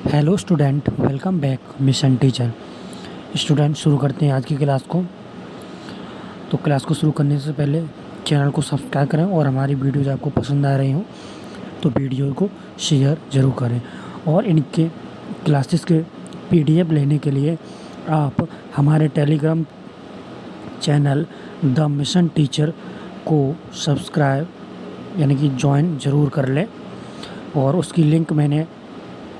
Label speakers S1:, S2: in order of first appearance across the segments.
S1: Hello student, welcome back mission teacher. Student, शुरू करते हैं आज की क्लास को। तो क्लास को शुरू करने से पहले चैनल को सब्सक्राइब करें और हमारी वीडियोज़ आपको पसंद आ रही हो तो वीडियो को शेयर ज़रूर करें। और इनके क्लासेस के पीडीएफ लेने के लिए आप हमारे Telegram channel the mission teacher को सब्सक्राइब यानी कि ज्वाइन ज़रूर कर लें। और उसकी लिंक मैंने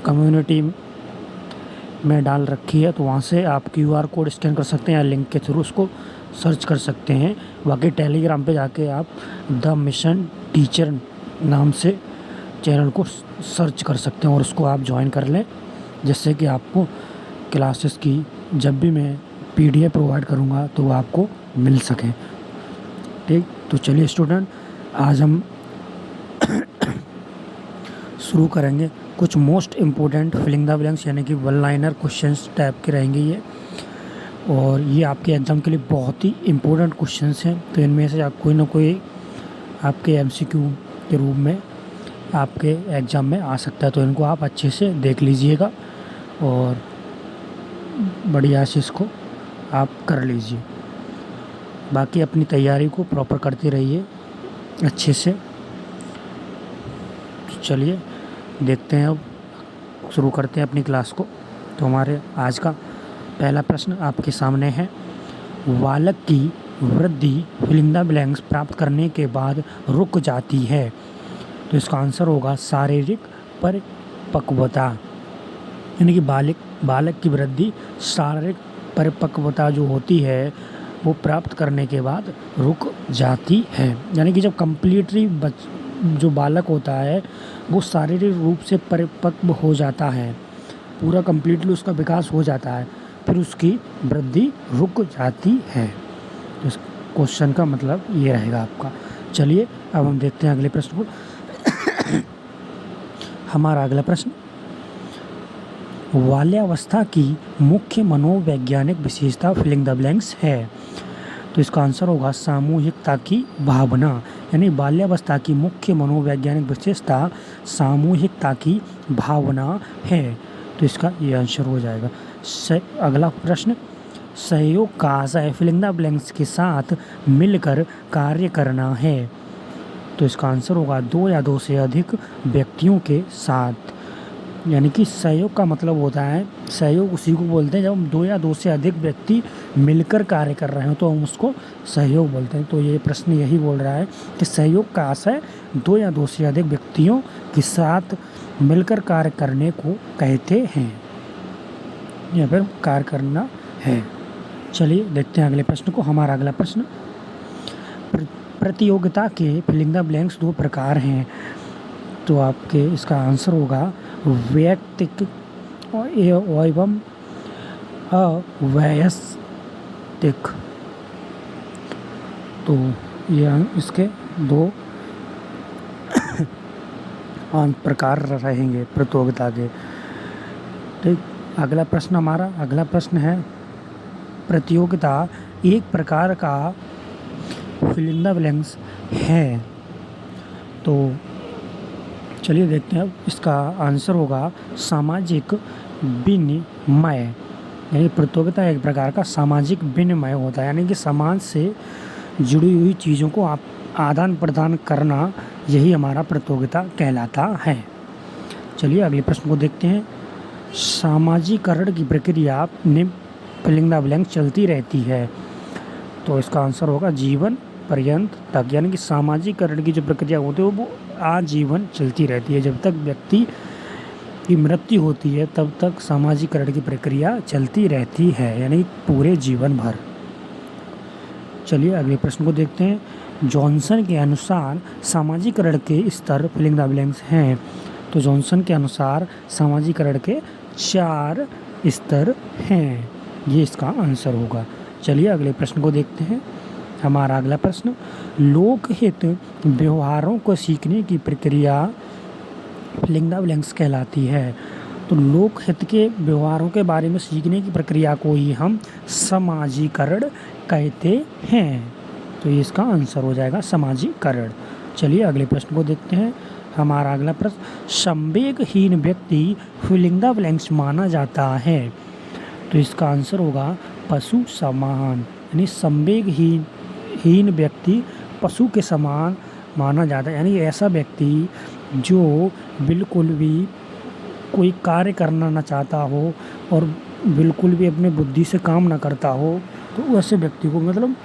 S1: कम्युनिटी में डाल रखी है, तो वहाँ से आप क्यूआर कोड स्कैन कर सकते हैं या लिंक के थ्रू उसको सर्च कर सकते हैं। बाकी टेलीग्राम पे जाके आप द मिशन टीचर नाम से चैनल को सर्च कर सकते हैं और उसको आप ज्वाइन कर लें, जिससे कि आपको क्लासेस की जब भी मैं पीडीएफ प्रोवाइड करूँगा तो वो आपको मिल सके। ठीक, तो चलिए स्टूडेंट, आज हम शुरू करेंगे। कुछ most important filling the blanks यानी कि वन लाइनर क्वेश्चंस टाइप के रहेंगे ये, और ये आपके एग्ज़ाम के लिए बहुत ही इम्पोर्टेंट क्वेश्चंस हैं। तो इनमें से आप कोई ना कोई आपके एमसीक्यू के रूप में आपके एग्ज़ाम में आ सकता है, तो इनको आप अच्छे से देख लीजिएगा और बढ़िया से इसको आप कर लीजिए। बाकी अपनी तैयारी को प्रॉपर करते रहिए अच्छे से। तो चलिए देखते हैं, अब शुरू करते हैं अपनी क्लास को। तो हमारे आज का पहला प्रश्न आपके सामने है। बालक की वृद्धि फिलिंग द ब्लैंक्स प्राप्त करने के बाद रुक जाती है, तो इसका आंसर होगा शारीरिक परिपक्वता। यानी कि बालक की वृद्धि शारीरिक परिपक्वता जो होती है वो प्राप्त करने के बाद रुक जाती है। यानी कि जब कम्प्लीटली जो बालक होता है वो शारीरिक रूप से परिपक्व हो जाता है, पूरा कम्प्लीटली उसका विकास हो जाता है, फिर उसकी वृद्धि रुक जाती है। इस क्वेश्चन का मतलब ये रहेगा आपका। चलिए अब हम देखते हैं अगले प्रश्न को। हमारा अगला प्रश्न, बाल्यावस्था की मुख्य मनोवैज्ञानिक विशेषता फिलिंग द ब्लैंक्स है, तो इसका आंसर होगा सामूहिकता की भावना। यानी बाल्यावस्था की मुख्य मनोवैज्ञानिक विशेषता सामूहिकता की भावना है, तो इसका ये आंसर हो जाएगा। अगला प्रश्न, सहयोग का आशय फिलिंग द ब्लैंक्स के साथ मिलकर कार्य करना है, तो इसका आंसर होगा दो या दो से अधिक व्यक्तियों के साथ। यानी कि सहयोग का मतलब होता है, सहयोग उसी को बोलते हैं जब हम दो या दो से अधिक व्यक्ति मिलकर कार्य कर रहे हो तो हम उसको सहयोग बोलते हैं। तो ये प्रश्न यही बोल रहा है कि सहयोग का आशय दो या दो से अधिक व्यक्तियों के साथ मिलकर कार्य करने को कहते हैं या फिर कार्य करना है। चलिए देखते हैं अगले प्रश्न को। हमारा अगला प्रश्न, प्रतियोगिता के फिलिंग द ब्लैंक्स दो प्रकार हैं, तो आपके इसका आंसर होगा वैयक्तिक एवं अवैयक्तिक। तो ये इसके दो प्रकार रहेंगे प्रतियोगिता के। ठीक, अगला प्रश्न, हमारा अगला प्रश्न है, प्रतियोगिता एक प्रकार का फिलिंग द ब्लैंक्स है, तो चलिए देखते हैं। अब इसका आंसर होगा सामाजिक विनिमय। यानी प्रतियोगिता एक प्रकार का सामाजिक विनिमय होता है, यानी कि समाज से जुड़ी हुई चीज़ों को आप आदान प्रदान करना, यही हमारा प्रतियोगिता कहलाता है। चलिए अगले प्रश्न को देखते हैं। सामाजिकरण की प्रक्रिया में फिलिंग द ब्लैंक्स चलती रहती है, तो इसका आंसर होगा जीवन पर्यंत तक। यानी कि सामाजिकरण की जो प्रक्रिया होती है वो आजीवन चलती रहती है, जब तक व्यक्ति की मृत्यु होती है तब तक सामाजिकरण की प्रक्रिया चलती रहती है, यानी पूरे जीवन भर। चलिए अगले प्रश्न को देखते हैं। जॉनसन के अनुसार सामाजिकरण के स्तर फिलिंग द ब्लैंक्स हैं, तो जॉनसन के अनुसार सामाजिकरण के 4 स्तर हैं, ये इसका आंसर होगा। चलिए अगले प्रश्न को देखते हैं। हमारा अगला प्रश्न, लोकहित व्यवहारों को सीखने की प्रक्रिया फिलिंग द ब्लैंक्स कहलाती है, तो लोकहित के व्यवहारों के बारे में सीखने की प्रक्रिया को ही हम समाजीकरण कहते हैं, तो ये इसका आंसर हो जाएगा समाजीकरण। चलिए अगले प्रश्न को देखते हैं। हमारा अगला प्रश्न, संवेगहीन व्यक्ति फिलिंग द ब्लैंक्स माना जाता है। तो इसका आंसर होगा पशु समान, यानी संवेगहीन व्यक्ति पशु के समान माना जाता है। यानी ऐसा व्यक्ति जो बिल्कुल भी कोई कार्य करना ना चाहता हो और बिल्कुल भी अपने बुद्धि से काम ना करता हो, तो ऐसे व्यक्ति को, मतलब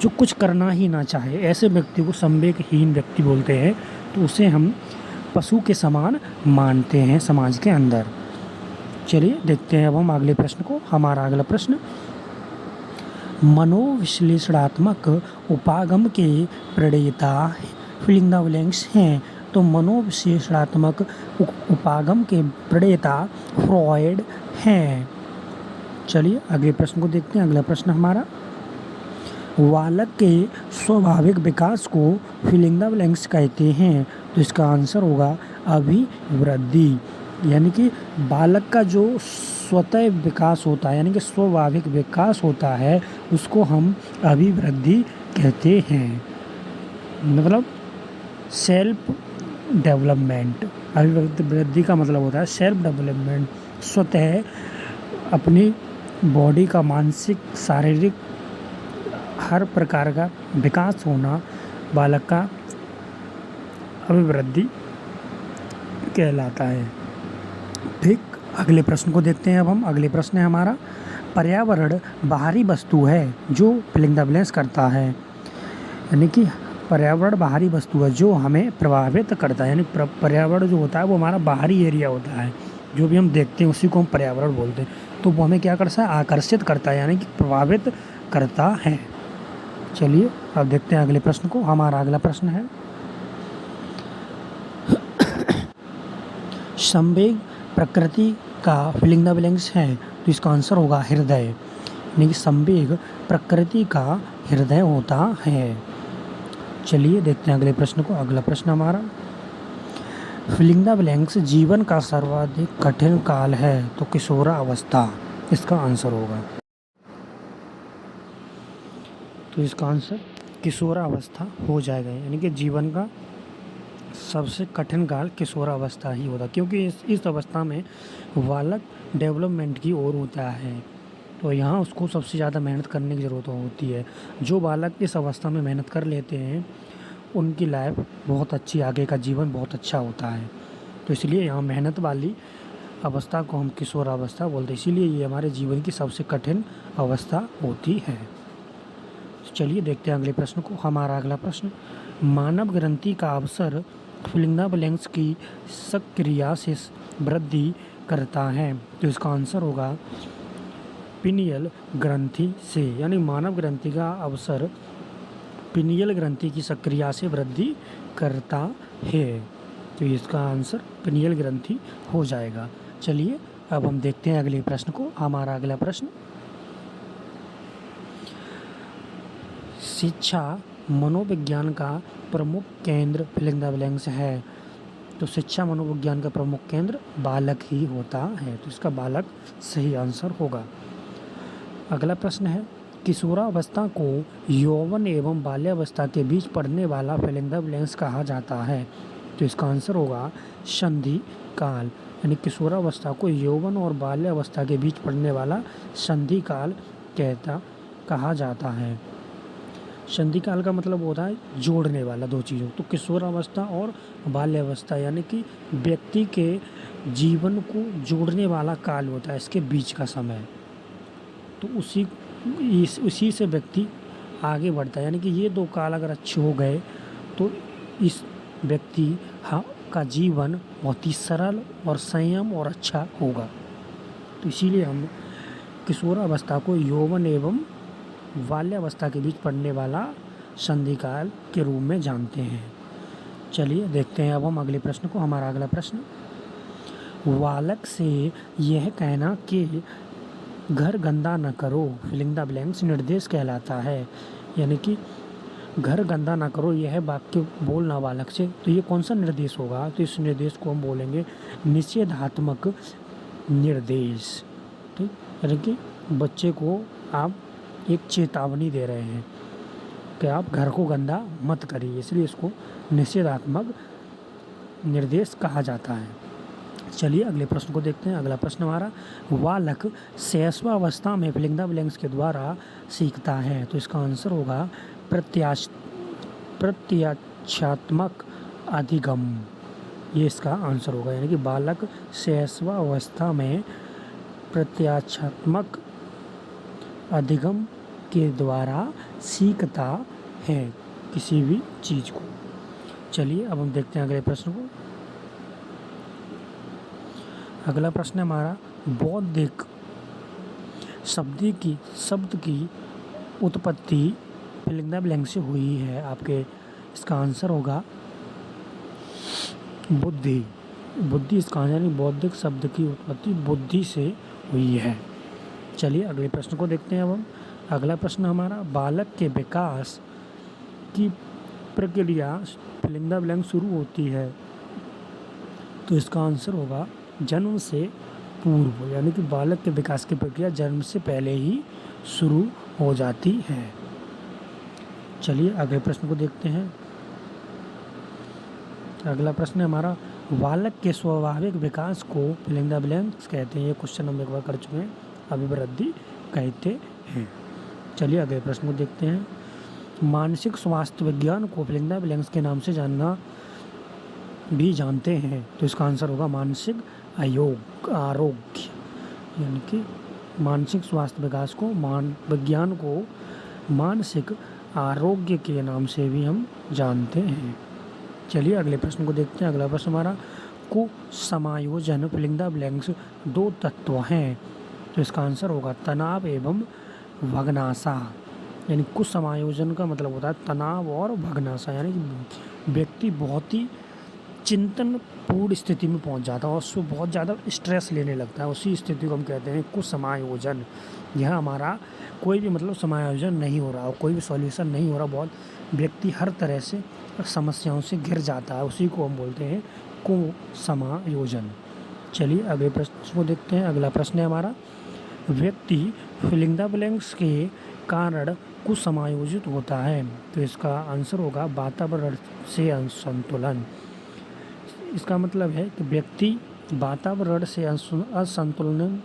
S1: जो कुछ करना ही ना चाहे, ऐसे व्यक्ति को संवेगहीन व्यक्ति बोलते हैं। तो उसे हम पशु के समान मानते हैं समाज के अंदर। चलिए देखते हैं अब हम अगले प्रश्न को। हमारा अगला प्रश्न, मनोविश्लेषणात्मक उपागम के प्रणेता फिलिंग द ब्लैंक्स हैं। तो मनोविश्लेषणात्मक उपागम के प्रणेता फ्रॉयड हैं। चलिए अगले प्रश्न को देखते हैं। अगला प्रश्न हमारा, बालक के स्वाभाविक विकास को फिलिंग द ब्लैंक्स कहते हैं। तो इसका आंसर होगा अभिवृद्धि। यानी कि बालक का जो स्वतः विकास होता है, यानी कि स्वाभाविक विकास होता है, उसको हम अभिवृद्धि कहते हैं। मतलब सेल्फ डेवलपमेंट। अभिवृद्धि का मतलब होता है सेल्फ डेवलपमेंट, स्वतः अपनी बॉडी का मानसिक शारीरिक हर प्रकार का विकास होना बालक का अभिवृद्धि कहलाता है। ठीक, अगले प्रश्न को देखते हैं अब हम। अगले प्रश्न है हमारा, पर्यावरण बाहरी वस्तु है जो फिलिंग द ब्लैंक्स करता है। यानी कि पर्यावरण बाहरी वस्तु है जो हमें प्रभावित करता है। यानी पर्यावरण जो होता है वो हमारा बाहरी एरिया होता है, जो भी हम देखते हैं उसी को हम पर्यावरण बोलते हैं। तो वो हमें क्या करता है, आकर्षित करता है, यानी कि प्रभावित करता है। चलिए अब देखते हैं अगले प्रश्न को। हमारा अगला प्रश्न है, संवेग प्रकृति का फिलिंग द ब्लैंक्स है। तो इसका आंसर होगा हृदय। यानी कि संवेग प्रकृति का हृदय होता है। चलिए देखते हैं अगले प्रश्न को। अगला प्रश्न हमारा, फिलिंग द ब्लैंक्स जीवन का सर्वाधिक कठिन काल है। तो किशोरावस्था इसका आंसर होगा। तो इसका आंसर किशोरावस्था हो जाएगा। यानी कि जीवन का सबसे कठिन काल किशोरावस्था ही होता है, क्योंकि इस अवस्था में बालक डेवलपमेंट की ओर होता है। तो यहाँ उसको सबसे ज़्यादा मेहनत करने की ज़रूरत होती है। जो बालक इस अवस्था में मेहनत कर लेते हैं उनकी लाइफ बहुत अच्छी, आगे का जीवन बहुत अच्छा होता है। तो इसलिए यहाँ मेहनत वाली अवस्था को हम किशोरावस्था बोलते हैं। इसीलिए ये हमारे जीवन की सबसे कठिन अवस्था होती है। चलिए देखते हैं अगले प्रश्न को। हमारा अगला प्रश्न, मानव ग्रंथि का अवसर फिलिंग द ब्लैंक्स की सक्रिया से वृद्धि करता है। तो इसका आंसर होगा पिनियल ग्रंथि से। यानी मानव ग्रंथि का अवसर पिनियल ग्रंथि की सक्रिया से वृद्धि करता है। तो इसका आंसर पिनियल ग्रंथि हो जाएगा। चलिए अब हम देखते हैं अगले प्रश्न को। हमारा अगला प्रश्न, शिक्षा मनोविज्ञान का प्रमुख केंद्र फिलिंग द ब्लैंक्स है। तो शिक्षा मनोविज्ञान का प्रमुख केंद्र बालक ही होता है। तो इसका बालक सही आंसर होगा। अगला प्रश्न है, किशोरावस्था को यौवन एवं बाल्यावस्था के बीच पड़ने वाला फिलिंग द ब्लैंक्स कहा जाता है। तो इसका आंसर होगा संधि काल। यानी किशोरावस्था को यौवन और बाल्यावस्था के बीच पड़ने वाला संधि काल कहा जाता है। संधि काल का मतलब होता है जोड़ने वाला दो चीज़ों। तो किशोरावस्था और बाल्यावस्था यानी कि व्यक्ति के जीवन को जोड़ने वाला काल होता है, इसके बीच का समय। तो उसी से व्यक्ति आगे बढ़ता है। यानी कि ये दो काल अगर अच्छे हो गए तो इस व्यक्ति का जीवन बहुत ही सरल और संयम और अच्छा होगा। तो इसीलिए हम किशोरावस्था को यौवन एवं बाल्यावस्था के बीच पड़ने वाला संधिकाल के रूप में जानते हैं। चलिए देखते हैं अब हम अगले प्रश्न को। हमारा अगला प्रश्न, बालक से यह कहना कि घर गंदा न करो फिलिंग द ब्लैंक्स निर्देश कहलाता है। यानी कि घर गंदा ना करो यह वाक्य बोलना बालक से, तो ये कौन सा निर्देश होगा? तो इस निर्देश को हम बोलेंगे निषेधात्मक निर्देश। ठीक, यानी कि बच्चे को आप एक चेतावनी दे रहे हैं कि आप घर को गंदा मत करिए, इसलिए इसको निषेधात्मक निर्देश कहा जाता है। चलिए अगले प्रश्न को देखते हैं। अगला प्रश्न हमारा, बालक शैशवावस्था में फिलिंग द ब्लैंक्स के द्वारा सीखता है। तो इसका आंसर होगा प्रत्याक्षात्मक अधिगम। ये इसका आंसर होगा, यानी कि बालक शैशवावस्था में प्रत्याक्षात्मक अधिगम के द्वारा सीखता है किसी भी चीज़ को। चलिए अब हम देखते हैं अगले प्रश्न को। अगला प्रश्न है हमारा, बौद्धिक शब्द की उत्पत्ति फिलिंग द ब्लैंक से हुई है आपके। इसका आंसर होगा बुद्धि। इसका आंसर, यानी बौद्धिक शब्द की उत्पत्ति बुद्धि से हुई है। चलिए अगले प्रश्न को देखते हैं अब हम। अगला प्रश्न हमारा, बालक के विकास की प्रक्रिया फिलिंग द ब्लैंक शुरू होती है। तो इसका आंसर होगा जन्म से पूर्व, यानी कि बालक के विकास की प्रक्रिया जन्म से पहले ही शुरू हो जाती है। चलिए अगले प्रश्न को देखते हैं। अगला प्रश्न है हमारा, बालक के स्वाभाविक विकास को फिलिंग द ब्लैंक्स कहते हैं। ये क्वेश्चन हम एक बार कर चुके हैं, अभिवृद्धि कहते हैं। चलिए अगले प्रश्न को देखते हैं। मानसिक स्वास्थ्य विज्ञान को फिलिंग द ब्लैंक्स के नाम से भी जानते हैं। तो इसका आंसर होगा मानसिक आरोग्य, यानी कि मानसिक स्वास्थ्य विकास को विज्ञान को मानसिक आरोग्य के नाम से भी हम जानते हैं। चलिए अगले प्रश्न को देखते हैं। अगला प्रश्न हमारा, कुसमायोजन फिलिंग द ब्लैंक्स दो तत्व हैं। तो इसका आंसर होगा तनाव एवं भग्नाशा। यानी कुसमायोजन का मतलब होता है तनाव और भग्नाशा, यानी कि व्यक्ति बहुत ही चिंतनपूर्ण स्थिति में पहुंच जाता है और उसको बहुत ज़्यादा स्ट्रेस लेने लगता है। उसी स्थिति को हम कहते हैं कुसमायोजन। यह हमारा कोई भी मतलब समायोजन नहीं हो रहा और कोई भी सॉल्यूशन नहीं हो रहा, बहुत व्यक्ति हर तरह से समस्याओं से घिर जाता है, उसी को हम बोलते हैं कुसमायोजन। चलिए अगले प्रश्न को देखते हैं। अगला प्रश्न है हमारा, व्यक्ति फिलिंग द ब्लैंक्स के कारण कुसमायोजित होता है। तो इसका आंसर होगा वातावरण से असंतुलन। इसका मतलब है कि व्यक्ति वातावरण से असंतुलन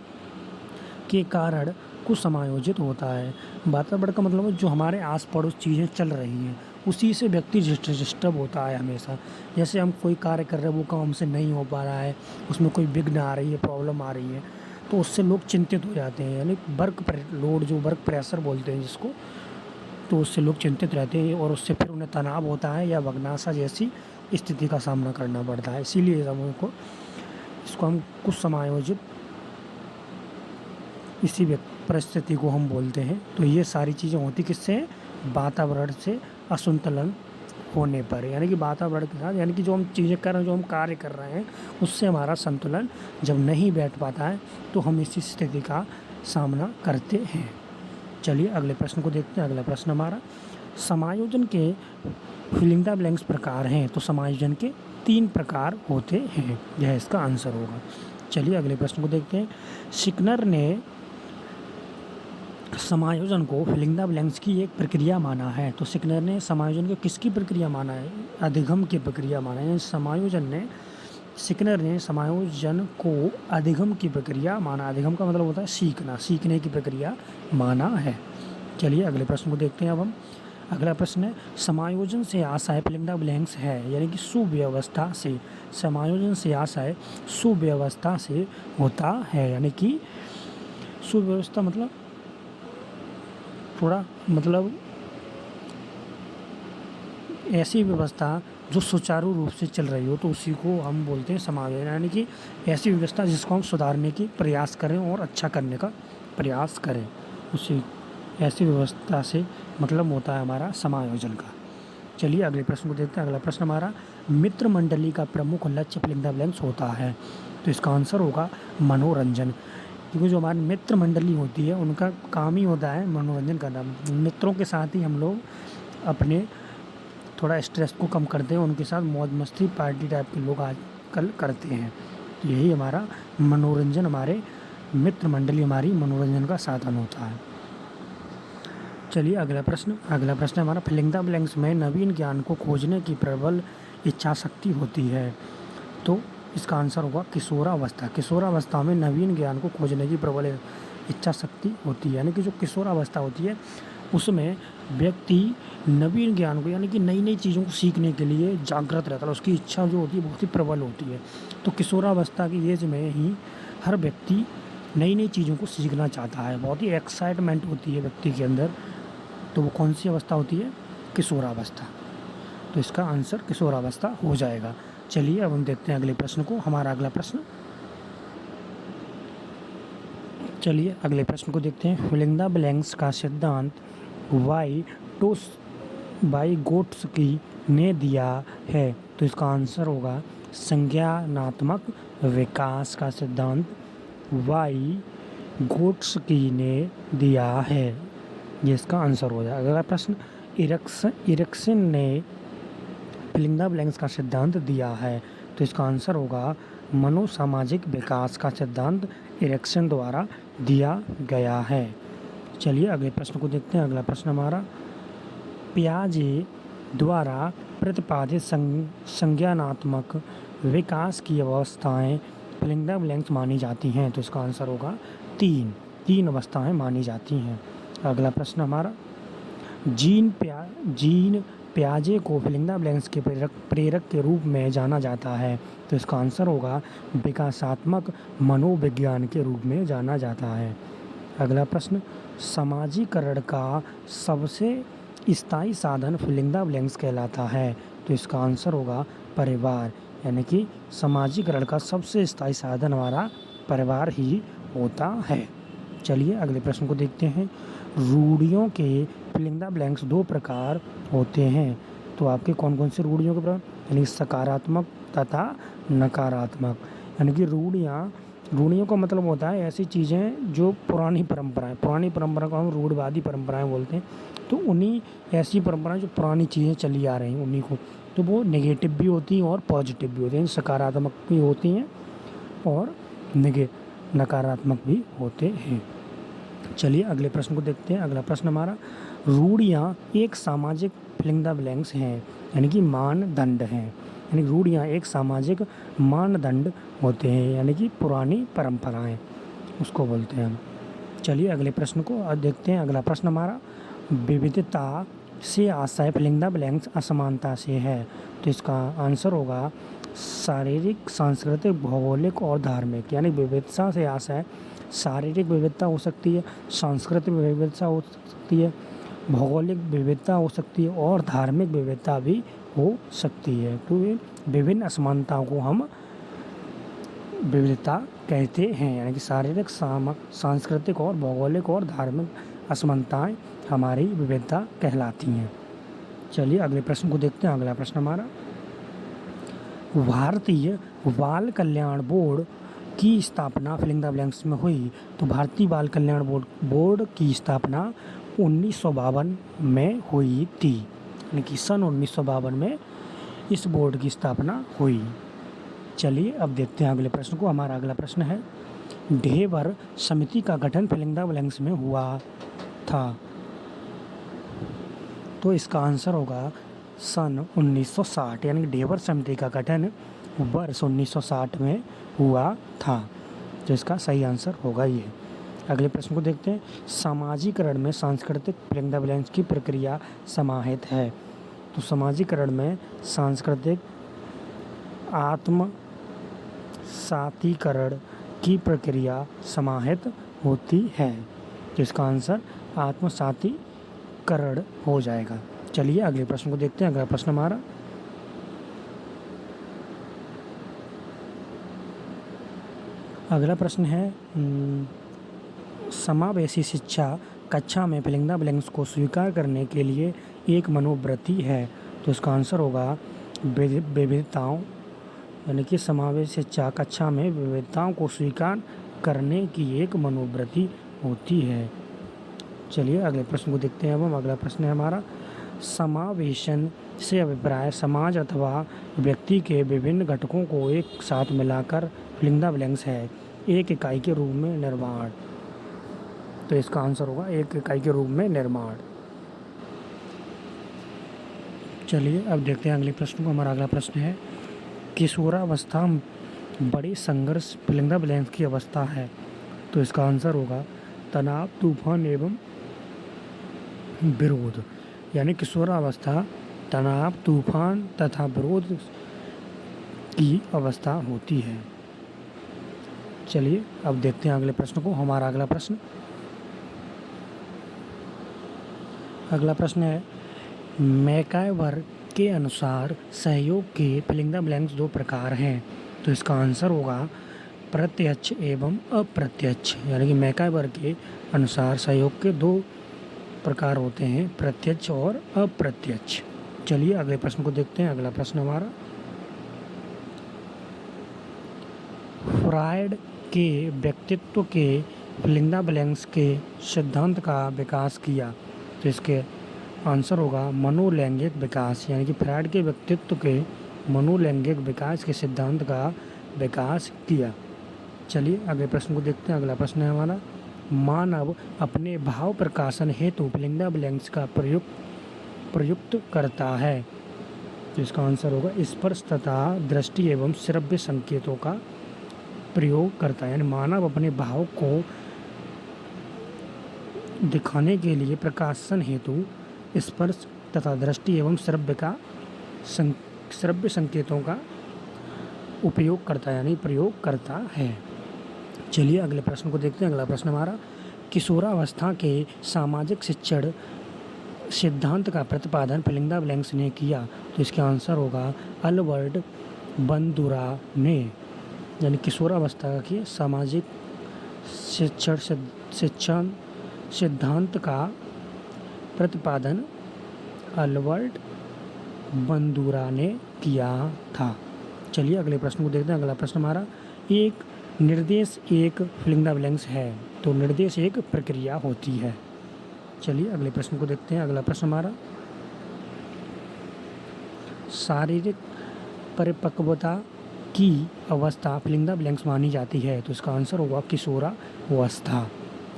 S1: के कारण कुसमायोजित होता है। वातावरण का मतलब है जो हमारे आस पड़ोस चीज़ें चल रही हैं, उसी से व्यक्ति डिस्टर्ब होता है हमेशा। जैसे हम कोई कार्य कर रहे हैं, वो काम हमसे नहीं हो पा रहा है, उसमें कोई विघ्न आ रही है, प्रॉब्लम आ रही है, तो उससे लोग चिंतित हो जाते हैं। यानी वर्क लोड, जो वर्क प्रेशर बोलते हैं जिसको, तो उससे लोग चिंतित रहते हैं और उससे फिर उन्हें तनाव होता है या भग्नाशा जैसी स्थिति का सामना करना पड़ता है। इसीलिए इसको हम कुसमायोजित इसी परिस्थिति को हम बोलते हैं। तो ये सारी चीज़ें होती किससे हैं? वातावरण से असंतुलन होने पर, यानी कि वातावरण के साथ, यानी कि जो हम चीज़ें कर रहे हैं, जो हम कार्य कर रहे हैं, उससे हमारा संतुलन जब नहीं बैठ पाता है तो हम इसी स्थिति का सामना करते हैं। चलिए अगले प्रश्न को देखते हैं। अगला प्रश्न हमारा, समायोजन के फिलिंग द ब्लैंक्स प्रकार हैं। तो समायोजन के 3 प्रकार होते हैं, यह इसका आंसर होगा। चलिए अगले प्रश्न को देखते हैं। स्किनर ने समायोजन को फिलिंग द ब्लैंक्स की एक प्रक्रिया माना है। तो स्किनर ने समायोजन को किसकी प्रक्रिया माना है? अधिगम की प्रक्रिया माना है। स्किनर ने समायोजन को अधिगम की प्रक्रिया माना। अधिगम का मतलब होता है सीखना, सीखने की प्रक्रिया माना है। चलिए अगले प्रश्न को देखते हैं अब हम। अगला प्रश्न है, समायोजन से आशय फिलिंग द ब्लैंक्स है, यानी कि सुव्यवस्था से। समायोजन से आशय सुव्यवस्था से होता है, यानी कि सुव्यवस्था मतलब थोड़ा मतलब ऐसी व्यवस्था जो सुचारू रूप से चल रही हो, तो उसी को हम बोलते हैं समायोजन। यानी कि ऐसी व्यवस्था जिसको हम सुधारने की प्रयास करें और अच्छा करने का प्रयास करें, उसी ऐसी व्यवस्था से मतलब होता है हमारा समायोजन का। चलिए अगले प्रश्न को देखते हैं। अगला प्रश्न हमारा, मित्र मंडली का प्रमुख लक्ष्य फिलिंग द ब्लैंक्स होता है। तो इसका आंसर होगा मनोरंजन, क्योंकि जो हमारी मित्र मंडली होती है उनका काम ही होता है मनोरंजन करना। मित्रों के साथ ही हम लोग अपने थोड़ा स्ट्रेस को कम करते हैं, उनके साथ मौज मस्ती पार्टी टाइप के लोग आजकल करते हैं। तो यही हमारा मनोरंजन, हमारे मित्र मंडली हमारी मनोरंजन का साधन होता है। चलिए अगला प्रश्न हमारा, फिलिंग द ब्लैंक्स में नवीन ज्ञान को खोजने की प्रबल इच्छा शक्ति होती है। तो इसका आंसर होगा किशोरावस्था। किशोरावस्था में नवीन ज्ञान को खोजने की प्रबल इच्छा शक्ति होती है, यानी कि जो किशोरावस्था होती है उसमें व्यक्ति नवीन ज्ञान को यानी कि नई नई चीज़ों को सीखने के लिए जागृत रहता है, उसकी इच्छा जो होती है बहुत ही प्रबल होती है। तो किशोरावस्था की एज में ही हर व्यक्ति नई नई चीज़ों को सीखना चाहता है, बहुत ही एक्साइटमेंट होती है व्यक्ति के अंदर। तो वो कौन सी अवस्था होती है? किशोरावस्था। तो इसका आंसर किशोरावस्था हो जाएगा। चलिए अब हम देखते हैं अगले प्रश्न को। हमारा अगला प्रश्न, चलिए अगले प्रश्न को देखते हैं। फिलिंग द ब्लैंक्स का सिद्धांत वाइगोट्स्की ने दिया है। तो इसका आंसर होगा संज्ञानात्मक विकास का सिद्धांत वाइगोट्स्की ने दिया है। ये इसका आंसर हो जाएगा। अगला प्रश्न, इरिक्सन ने फिलिंग द ब्लैंक्स का सिद्धांत दिया है। तो इसका आंसर होगा मनोसामाजिक विकास का सिद्धांत इरिक्सन द्वारा दिया गया है। चलिए अगले प्रश्न को देखते हैं। अगला प्रश्न हमारा, पियाजे द्वारा प्रतिपादित संज्ञानात्मक विकास की अवस्थाएं फिलिंग द ब्लैंक्स मानी जाती हैं। तो इसका आंसर होगा तीन अवस्थाएं मानी जाती हैं। अगला प्रश्न हमारा, जीन पियाजे को फिलिंग द ब्लैंक्स के प्रेरक के रूप में जाना जाता है। तो इसका आंसर होगा विकासात्मक मनोविज्ञान के रूप में जाना जाता है। अगला प्रश्न, समाजीकरण का सबसे स्थायी साधन फिलिंग द ब्लैंक्स कहलाता है। तो इसका आंसर होगा परिवार, यानी कि समाजीकरण का सबसे स्थायी साधन हमारा परिवार ही होता है। चलिए अगले प्रश्न को देखते हैं। रूढ़ियों के फिलिंग द ब्लैंक्स दो प्रकार होते हैं। तो आपके कौन कौन से रूढ़ियों के प्रकार, यानी सकारात्मक तथा नकारात्मक। यानी कि रूढ़ियों का मतलब होता है ऐसी चीज़ें जो पुरानी परंपरा को हम रूढ़वादी परंपराएं बोलते हैं। तो उन्हीं ऐसी परंपराएं जो पुरानी चीज़ें चली आ रही हैं उन्हीं को, तो वो नेगेटिव भी होती हैं और पॉजिटिव भी होती हैं, सकारात्मक भी होती हैं और नकारात्मक भी होते हैं। चलिए अगले प्रश्न को देखते हैं। अगला प्रश्न हमारा, रूढ़ियाँ एक सामाजिक फिलिंग द ब्लैंक्स हैं, यानी कि मानदंड हैं। यानी रूढ़ियाँ एक सामाजिक मानदंड होते हैं, यानी कि पुरानी परंपराएं उसको बोलते हैं हम। चलिए अगले प्रश्न को देखते हैं। अगला प्रश्न हमारा, विविधता से आशय फिलिंग द ब्लैंक्स असमानता से है। तो इसका आंसर होगा शारीरिक, सांस्कृतिक, भौगोलिक और धार्मिक। यानी विविधता से आशय शारीरिक विविधता हो सकती है, सांस्कृतिक विविधता हो सकती है, भौगोलिक विविधता हो सकती है और धार्मिक विविधता भी हो सकती है। तो ये विभिन्न असमानताओं को हम विविधता कहते हैं, यानी कि शारीरिक, सांस्कृतिक और भौगोलिक और धार्मिक असमानताएं हमारी विविधता कहलाती हैं। चलिए अगले प्रश्न को देखते हैं। अगला प्रश्न हमारा, भारतीय बाल कल्याण बोर्ड की स्थापना फिलिंग द ब्लैंक्स में हुई। तो भारतीय बाल कल्याण बोर्ड की स्थापना 1952 में हुई थी, यानी कि सन 1952 में इस बोर्ड की स्थापना हुई। चलिए अब देखते हैं अगले प्रश्न को। हमारा अगला प्रश्न है, ढेबर समिति का गठन फिलिंग द ब्लैंक्स में हुआ था। तो इसका आंसर होगा सन 1960, यानी ढेबर समिति का गठन वर्ष 1960 में हुआ था। तो इसका सही आंसर होगा ये। अगले प्रश्न को देखते हैं। समाजीकरण में सांस्कृतिक फिलिंग द ब्लैंक्स की प्रक्रिया समाहित है। तो समाजीकरण में सांस्कृतिक आत्मसातीकरण की प्रक्रिया समाहित होती है। तो इसका आंसर आत्मसातीकरण हो जाएगा। चलिए अगले प्रश्न को देखते हैं। अगला प्रश्न हमारा, अगला प्रश्न है, समावेशी शिक्षा कक्षा में फिलिंग द ब्लैंक्स को स्वीकार करने के लिए एक मनोवृत्ति है। तो इसका आंसर होगा विविधताओं, यानी कि समावेशी शिक्षा कक्षा में विविधताओं को स्वीकार करने की एक मनोवृत्ति होती है। चलिए अगले प्रश्न को देखते हैं। अब हम अगला प्रश्न है हमारा, समावेशन से अभिप्राय समाज अथवा व्यक्ति के विभिन्न घटकों को एक साथ मिलाकर फिलिंग द ब्लैंक्स है, एक इकाई के रूप में निर्माण। तो इसका आंसर होगा एक इकाई के रूप में निर्माण। चलिए अब देखते हैं अगले प्रश्न को। हमारा अगला प्रश्न है, किशोरावस्था बड़े संघर्ष फिलिंग द ब्लैंक्स की अवस्था है। तो इसका आंसर होगा तनाव, तूफान एवं विरोध। यानी किशोरावस्था तनाव, तूफान तथा विरोध की अवस्था होती है। चलिए अब देखते हैं अगले प्रश्न को। हमारा अगला प्रश्न है मैकाइवर के अनुसार सहयोग के फिलिंग द ब्लैंक्स दो प्रकार हैं। तो इसका आंसर होगा प्रत्यक्ष एवं अप्रत्यक्ष। यानी कि मैकाइवर के अनुसार सहयोग के दो प्रकार होते हैं, प्रत्यक्ष और अप्रत्यक्ष। चलिए अगले प्रश्न को देखते हैं। अगला प्रश्न हमारा फ्रायड के व्यक्तित्व के फिलिंग द ब्लैंक्स के सिद्धांत का विकास किया। तो इसके आंसर होगा मनोलैंगिक विकास। यानी कि फ्रायड के व्यक्तित्व के मनोलैंगिक विकास के सिद्धांत का विकास किया। चलिए अगले प्रश्न को देखते हैं। अगला प्रश्न है हमारा मानव अपने भाव प्रकाशन हेतु फिलिंग द ब्लैंक्स का प्रयुक्त करता है। तो इसका आंसर होगा स्पर्श तथा दृष्टि एवं श्रव्य संकेतों का प्रयोग करता है। यानी मानव अपने भाव को दिखाने के लिए प्रकाशन हेतु स्पर्श तथा दृष्टि एवं श्रव्य संकेतों का उपयोग करता है, यानी प्रयोग करता है। चलिए अगले प्रश्न को देखते हैं। अगला प्रश्न हमारा किशोरावस्था के सामाजिक शिक्षण सिद्धांत का प्रतिपादन फिलिंग द ब्लैंक्स ने किया। तो इसका आंसर होगा अल्बर्ट बंदुरा ने। यानी किशोरावस्था के सामाजिक शिक्षण सिद्धांत का प्रतिपादन अल्बर्ट बंदुरा ने किया था। चलिए अगले प्रश्न को देखते हैं। अगला प्रश्न हमारा एक निर्देश एक फिलिंग द ब्लैंक्स है। तो निर्देश एक प्रक्रिया होती है। चलिए अगले प्रश्न को देखते हैं। अगला प्रश्न हमारा शारीरिक परिपक्वता की अवस्था फिलिंग द ब्लैंक्स मानी जाती है। तो इसका आंसर होगा किशोरावस्था।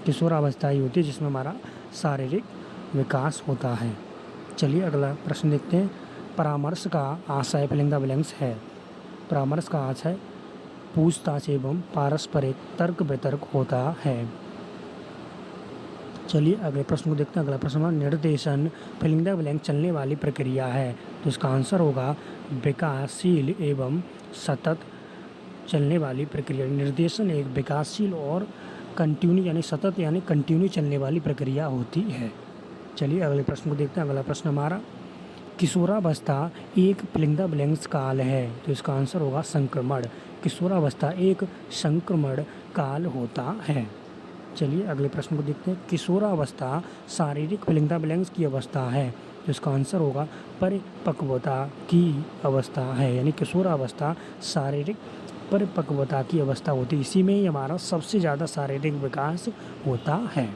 S1: किशोरावस्था ही होती है जिसमें हमारा शारीरिक विकास होता है। चलिए अगला प्रश्न देखते हैं। परामर्श का आशय फिलिंग द ब्लैंक्स है। परामर्श का आशय पूछताछ एवं पारस्परिक तर्क वितर्क होता है। चलिए अगले प्रश्न को देखते हैं। अगला प्रश्न निर्देशन फिलिंग द ब्लैंक चलने वाली प्रक्रिया है। तो इसका आंसर होगा विकासशील एवं सतत चलने वाली प्रक्रिया। निर्देशन एक विकासशील और कंटिन्यू यानी सतत यानी कंटिन्यू चलने वाली प्रक्रिया होती है। चलिए अगले प्रश्न को देखते हैं। अगला प्रश्न हमारा किशोरावस्था एक फिलिंग द ब्लैंक्स काल है। तो इसका आंसर होगा संक्रमण। किशोरावस्था एक संक्रमण काल होता है। चलिए अगले प्रश्न को देखते हैं। किशोरावस्था शारीरिक फिलिंग द ब्लैंक्स की अवस्था है। तो इसका आंसर होगा परिपक्वता की अवस्था है। यानी किशोरावस्था शारीरिक परिपक्वता की अवस्था होती है। इसी में ही हमारा सबसे ज़्यादा शारीरिक विकास होता है,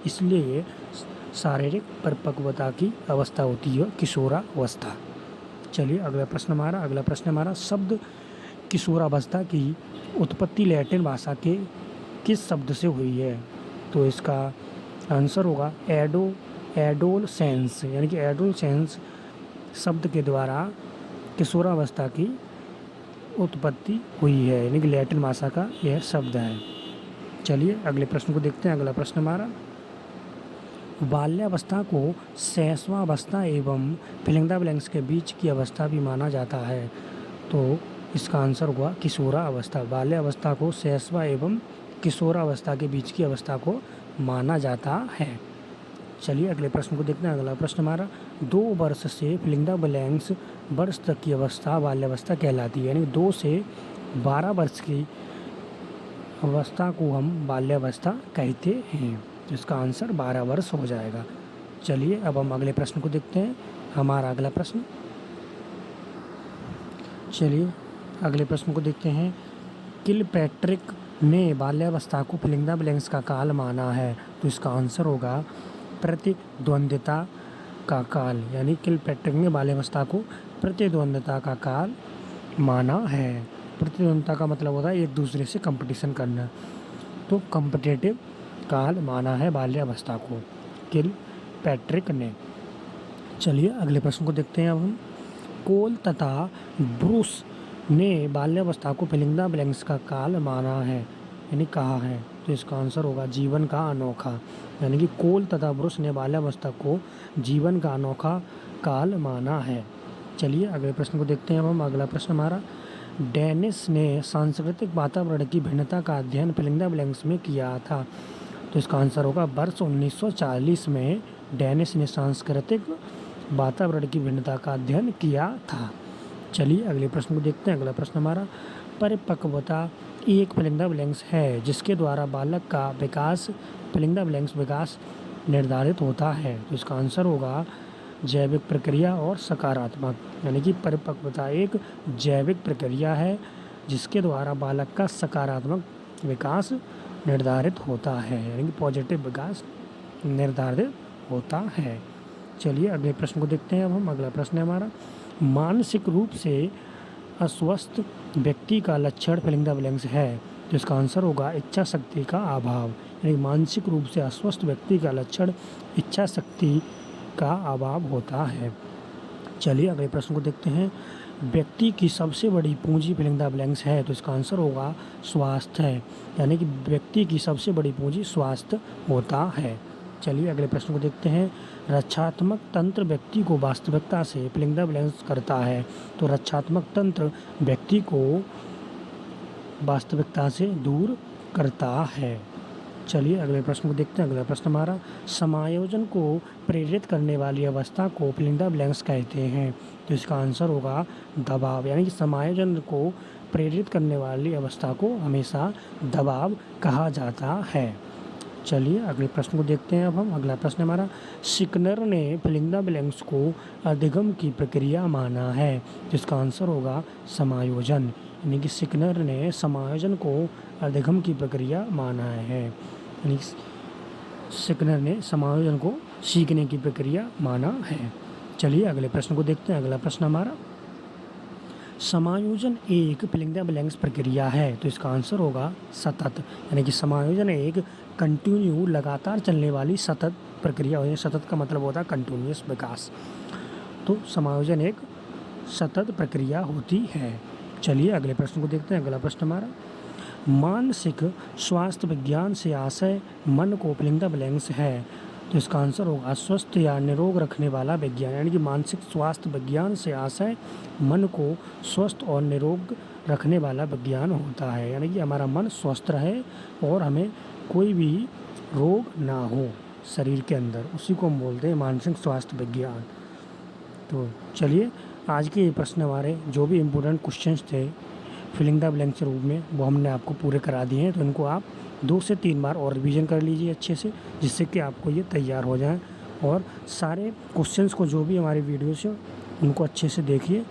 S1: इसलिए शारीरिक परिपक्वता की अवस्था होती है किशोरावस्था। चलिए अगला प्रश्न हमारा शब्द किशोरावस्था की उत्पत्ति लैटिन भाषा के किस शब्द से हुई है। तो इसका आंसर होगा एडोलसेंस। यानी कि एडोलसेंस शब्द के द्वारा किशोरावस्था की उत्पत्ति हुई है, यानी कि लैटिन भाषा का यह शब्द है। चलिए अगले प्रश्न को देखते हैं। अगला प्रश्न हमारा बाल्यावस्था को शैशवावस्था एवं फिलिंग द ब्लैंक्स के बीच की अवस्था भी माना जाता है। तो इसका आंसर हुआ किशोरावस्था। बाल्यावस्था को शैशवा एवं किशोरावस्था के बीच की अवस्था को माना जाता है। चलिए अगले प्रश्न को देखते हैं। अगला प्रश्न हमारा 2 वर्ष से फिलिंग द ब्लैंक्स वर्ष तक की अवस्था बाल्यावस्था कहलाती है। यानी 2 से 12 वर्ष की अवस्था को हम बाल्यावस्था कहते हैं। तो इसका आंसर 12 वर्ष हो जाएगा। चलिए अब हम अगले प्रश्न को देखते हैं। हमारा अगला प्रश्न को देखते हैं। किलपैट्रिक ने बाल्यावस्था को फिलिंग द ब्लैंक्स का काल माना है। तो इसका आंसर होगा प्रतिद्वंद्विता का काल। यानी किलपैट्रिक ने बाल्यावस्था को प्रतिद्वंद्विता का काल माना है। प्रतिद्वंद्विता का मतलब होता है एक दूसरे से कंपटीशन करना। तो कॉम्पिटिटिव काल माना है बाल्यावस्था को किलपैट्रिक ने। चलिए अगले प्रश्न को देखते हैं। अब हम कोल तथा ब्रूस ने बाल्यावस्था को फिलिंग द ब्लैंक्स का काल माना है, यानी कहा है। तो इसका आंसर होगा जीवन का अनोखा, यानी कि कोल तथा ब्रुस ने बाल्यावस्था को जीवन का अनोखा काल माना है। चलिए अगले प्रश्न को देखते हैं। अब हम अगला प्रश्न हमारा, डेनिस ने सांस्कृतिक वातावरण की भिन्नता का अध्ययन फिलिंग द ब्लैंक्स में किया था। तो इसका आंसर होगा वर्ष 1940 में डेनिस ने सांस्कृतिक वातावरण की भिन्नता का अध्ययन किया था। चलिए अगले प्रश्न को देखते हैं। अगला प्रश्न हमारा, परिपक्वता एक फिलिंग द ब्लैंक्स है जिसके द्वारा बालक का विकास फिलिंग द ब्लैंक्स विकास निर्धारित होता है। तो इसका आंसर होगा जैविक प्रक्रिया और सकारात्मक, यानी कि परिपक्वता एक जैविक प्रक्रिया है जिसके द्वारा बालक का सकारात्मक विकास निर्धारित होता है, यानी कि पॉजिटिव विकास निर्धारित होता है। चलिए अगले प्रश्न को देखते हैं। अब हम अगला प्रश्न है हमारा, मानसिक रूप से अस्वस्थ व्यक्ति का लक्षण फिलिंग द ब्लैंक्स है। तो इसका आंसर होगा इच्छा शक्ति का अभाव, यानी मानसिक रूप से अस्वस्थ व्यक्ति का लक्षण इच्छा शक्ति का अभाव होता है। चलिए अगले प्रश्न को देखते हैं। व्यक्ति की सबसे बड़ी पूंजी फिलिंग द ब्लैंक्स है। तो इसका आंसर होगा स्वास्थ्य है, यानी कि व्यक्ति की सबसे बड़ी पूंजी स्वास्थ्य होता है। चलिए अगले प्रश्न को देखते हैं। रक्षात्मक तंत्र व्यक्ति को वास्तविकता से फिलिंग द ब्लैंक्स करता है। तो रक्षात्मक तंत्र व्यक्ति को वास्तविकता से दूर करता है। चलिए अगले प्रश्न को देखते हैं। अगला प्रश्न हमारा, समायोजन को प्रेरित करने वाली अवस्था को फिलिंग द ब्लैंक्स कहते हैं। तो इसका आंसर होगा दबाव, यानी कि समायोजन को प्रेरित करने वाली अवस्था को हमेशा दबाव कहा जाता है। चलिए अगले प्रश्न को देखते हैं। अब हम अगला प्रश्न हमारा, स्किनर ने फिलिंग द ब्लैंक्स को अधिगम की प्रक्रिया माना है। जिसका आंसर होगा समायोजन, यानी कि स्किनर ने समायोजन को अधिगम की प्रक्रिया माना है, यानी स्किनर ने समायोजन को सीखने की प्रक्रिया माना है। चलिए अगले प्रश्न को देखते हैं। अगला प्रश्न हमारा, समायोजन एक फिलिंग द ब्लैंक्स प्रक्रिया है। तो इसका आंसर होगा सतत, यानी कि समायोजन एक कंटिन्यू लगातार चलने वाली सतत प्रक्रिया है। सतत का मतलब होता है कंटिन्यूअस विकास। तो समायोजन एक सतत प्रक्रिया होती है। चलिए अगले प्रश्न को देखते हैं। अगला प्रश्न हमारा, मानसिक स्वास्थ्य विज्ञान से आशय मन को फिलिंग द ब्लैंक्स है। तो इसका आंसर होगा स्वस्थ या निरोग रखने वाला विज्ञान, यानी कि मानसिक स्वास्थ्य विज्ञान से आशय मन को स्वस्थ और निरोग रखने वाला विज्ञान होता है, यानी कि हमारा मन स्वस्थ रहे और हमें कोई भी रोग ना हो शरीर के अंदर, उसी को हम बोलते हैं मानसिक स्वास्थ्य विज्ञान। तो चलिए आज के ये प्रश्न हमारे जो भी इम्पोर्टेंट क्वेश्चंस थे फिलिंग द ब्लैंक्स के रूप में वो हमने आपको पूरे करा दिए हैं। तो इनको आप 2 से 3 बार और रिवीजन कर लीजिए अच्छे से, जिससे कि आपको ये तैयार हो जाए। और सारे क्वेश्चंस को जो भी हमारी वीडियो से उनको अच्छे से देखिए,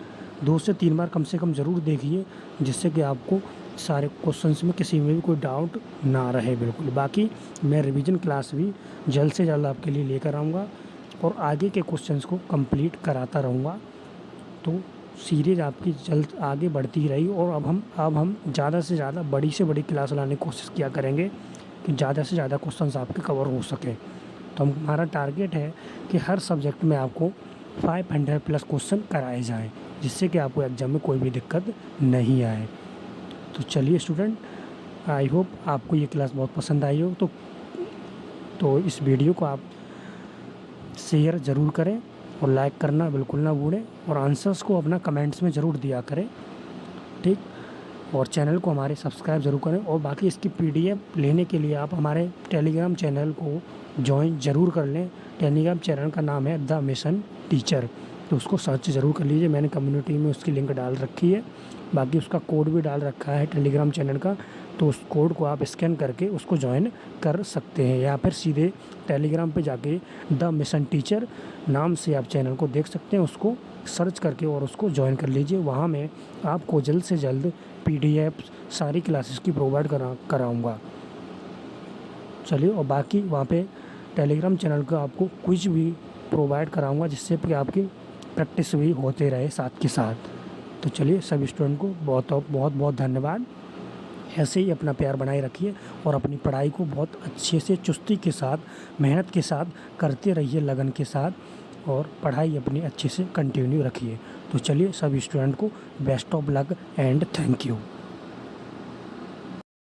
S1: 2 से 3 बार कम से कम ज़रूर देखिए, जिससे कि आपको सारे क्वेश्चंस में किसी में भी कोई डाउट ना रहे बिल्कुल। बाकी मैं रिवीजन क्लास भी जल्द से जल्द आपके लिए लेकर आऊँगा और आगे के क्वेश्चंस को कंप्लीट कराता रहूँगा। तो सीरीज़ आपकी जल्द आगे बढ़ती रही और अब हम ज़्यादा से ज़्यादा बड़ी से बड़ी क्लास लाने की कोशिश किया करेंगे कि ज़्यादा से ज़्यादा क्वेश्चंस आपके कवर हो सके। तो हमारा टारगेट है कि हर सब्जेक्ट में आपको 500+ क्वेश्चन कराए जाएं, जिससे कि आपको एग्ज़ाम में कोई भी दिक्कत नहीं आए। तो चलिए स्टूडेंट, आई होप आपको ये क्लास बहुत पसंद आई हो। तो इस वीडियो को आप शेयर ज़रूर करें और लाइक करना बिल्कुल ना भूलें, और आंसर्स को अपना कमेंट्स में ज़रूर दिया करें, ठीक। और चैनल को हमारे सब्सक्राइब ज़रूर करें। और बाकी इसकी PDF लेने के लिए आप हमारे टेलीग्राम चैनल को ज्वाइन ज़रूर कर लें। टेलीग्राम चैनल का नाम है द मिशन टीचर, तो उसको सर्च ज़रूर कर लीजिए। मैंने कम्युनिटी में उसकी लिंक डाल रखी है, बाकी उसका कोड भी डाल रखा है टेलीग्राम चैनल का, तो उस कोड को आप स्कैन करके उसको ज्वाइन कर सकते हैं, या फिर सीधे टेलीग्राम पे जाके द मिशन टीचर नाम से आप चैनल को देख सकते हैं, उसको सर्च करके और उसको ज्वाइन कर लीजिए। वहाँ मैं आपको जल्द से जल्द PDF सारी क्लासेस की प्रोवाइड कराऊँगा। चलिए, और बाकी वहाँ पे टेलीग्राम चैनल का आपको क्विज भी प्रोवाइड कराऊँगा, जिससे कि आपकी प्रैक्टिस भी होते रहे साथ के साथ। तो चलिए सभी स्टूडेंट को बहुत बहुत धन्यवाद। ऐसे ही अपना प्यार बनाए रखिए और अपनी पढ़ाई को बहुत अच्छे से चुस्ती के साथ, मेहनत के साथ करते रहिए, लगन के साथ, और पढ़ाई अपनी अच्छे से कंटिन्यू रखिए। तो चलिए सभी स्टूडेंट को best of luck and thank you.